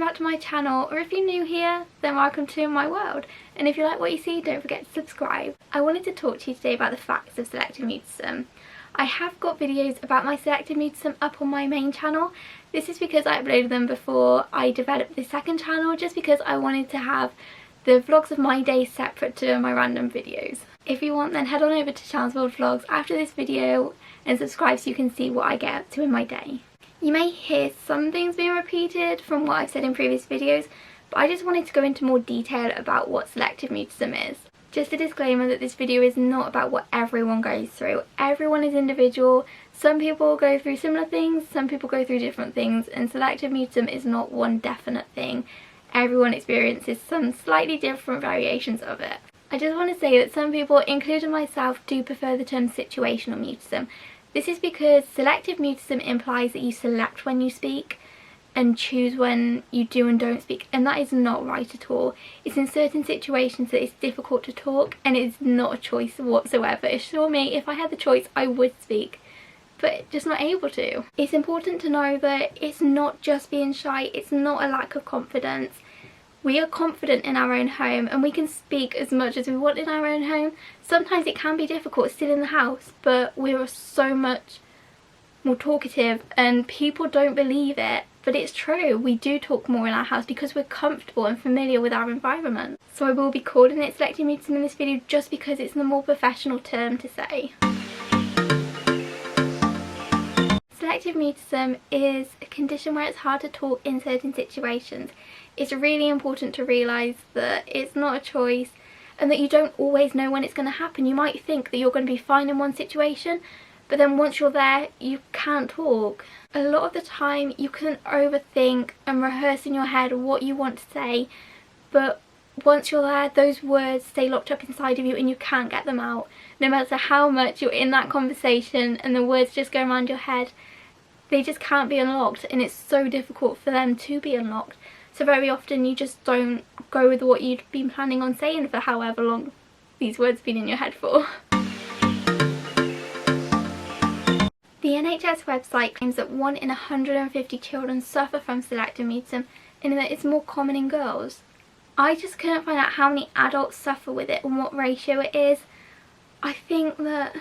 back to my channel, or if you're new here, then welcome to my world. And if you like what you see, don't forget to subscribe. I wanted to talk to you today about the facts of selective mutism. I have got videos about my selective mutism up on my main channel. This is because I uploaded them before I developed the second channel, just because I wanted to have the vlogs of my day separate to my random videos. If you want, then head on over to Channel's World Vlogs after this video and subscribe so you can see what I get up to in my day. You may hear some things being repeated from what I've said in previous videos, but I just wanted to go into more detail about what selective mutism is. Just a disclaimer that this video is not about what everyone goes through. Everyone is individual. Some people go through similar things, some people go through different things, and selective mutism is not one definite thing. Everyone experiences some slightly different variations of it. I just want to say that some people, including myself, do prefer the term situational mutism. This is because selective mutism implies that you select when you speak and choose when you do and don't speak, and that is not right at all. It's in certain situations that it's difficult to talk, and it's not a choice whatsoever. Assure me, if I had the choice I would speak, but just not able to. It's important to know that it's not just being shy, it's not a lack of confidence. We are confident in our own home and we can speak as much as we want in our own home. Sometimes it can be difficult still in the house, but we are so much more talkative and people don't believe it. But it's true, we do talk more in our house because we're comfortable and familiar with our environment. So I will be calling it selective mutism in this video just because it's the more professional term to say. Selective mutism is a condition where it's hard to talk in certain situations. It's really important to realise that it's not a choice and that you don't always know when it's going to happen. You might think that you're going to be fine in one situation, but then once you're there, you can't talk. A lot of the time you can overthink and rehearse in your head what you want to say, but once you're there, those words stay locked up inside of you and you can't get them out. No matter how much you're in that conversation and the words just go around your head, they just can't be unlocked, and it's so difficult for them to be unlocked. So very often you just don't go with what you'd been planning on saying for however long these words have been in your head for. The NHS website claims that 1 in 150 children suffer from selective mutism and that it's more common in girls. I just couldn't find out how many adults suffer with it and what ratio it is. I think that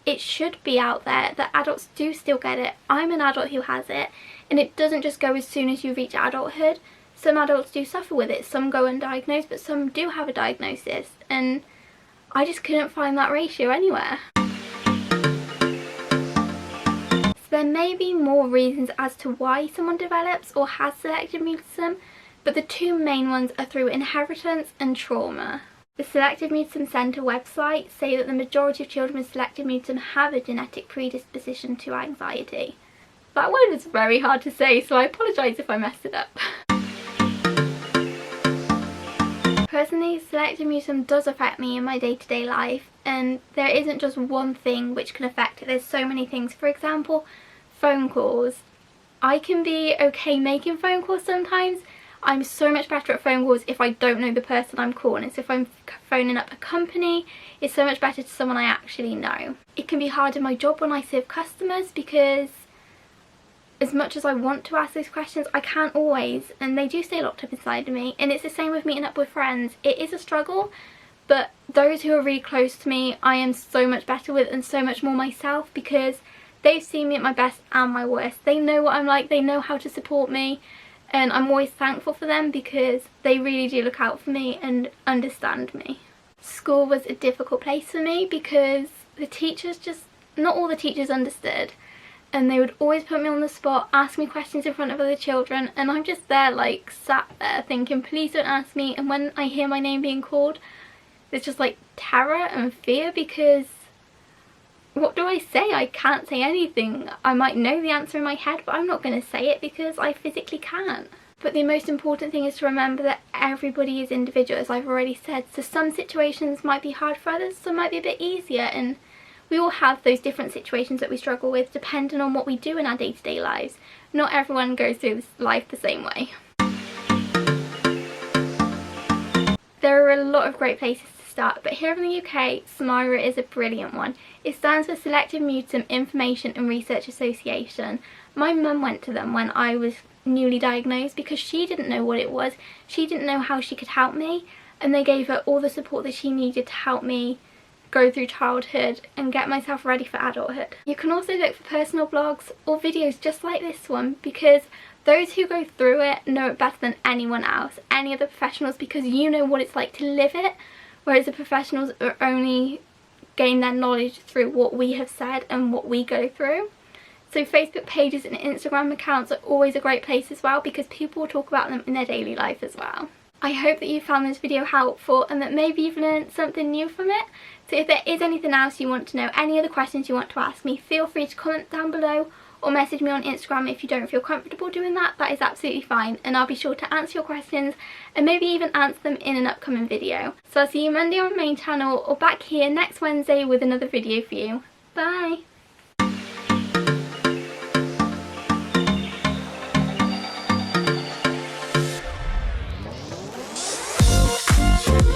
it should be out there that adults do still get it. I'm an adult who has it, and it doesn't just go as soon as you reach adulthood. Some adults do suffer with it, some go undiagnosed, but some do have a diagnosis, and I just couldn't find that ratio anywhere. So there may be more reasons as to why someone develops or has selective mutism, but the two main ones are through inheritance and trauma. The Selective Mutism Centre website say that the majority of children with selective mutism have a genetic predisposition to anxiety. That word was very hard to say, so I apologise if I messed it up. Personally, selective mutism does affect me in my day-to-day life, and there isn't just one thing which can affect it. There's so many things. For example, phone calls. I can be okay making phone calls sometimes. I'm so much better at phone calls if I don't know the person I'm calling. So if I'm phoning up a company, it's so much better to someone I actually know. It can be hard in my job when I serve customers because as much as I want to ask those questions, I can't always, and they do stay locked up inside of me. And it's the same with meeting up with friends. It is a struggle, but those who are really close to me, I am so much better with and so much more myself because they've seen me at my best and my worst. They know what I'm like, they know how to support me. And I'm always thankful for them because they really do look out for me and understand me. School was a difficult place for me because the teachers not all the teachers understood. And they would always put me on the spot, ask me questions in front of other children, and I'm just there like sat there thinking, please don't ask me. And when I hear my name being called, there's just like terror and fear because what do I say? I can't say anything. I might know the answer in my head, but I'm not going to say it because I physically can't. But the most important thing is to remember that everybody is individual, as I've already said. So some situations might be hard for others, some might be a bit easier, and we all have those different situations that we struggle with depending on what we do in our day-to-day lives. Not everyone goes through this life the same way. There are a lot of great places to start, but here in the UK, SMIRA is a brilliant one. It stands for Selective Mutism Information and Research Association. My mum went to them when I was newly diagnosed, because she didn't know what it was, she didn't know how she could help me, and they gave her all the support that she needed to help me go through childhood and get myself ready for adulthood. You can also look for personal blogs or videos just like this one, because those who go through it know it better than anyone else, any other professionals, because you know what it's like to live it, whereas the professionals are only gain their knowledge through what we have said and what we go through. So Facebook pages and Instagram accounts are always a great place as well, because people will talk about them in their daily life as well. I hope that you found this video helpful and that maybe you've learned something new from it. So if there is anything else you want to know, any other questions you want to ask me, feel free to comment down below or message me on Instagram if you don't feel comfortable doing that. That is absolutely fine, and I'll be sure to answer your questions and maybe even answer them in an upcoming video. So I'll see you Monday on my main channel or back here next Wednesday with another video for you. Bye!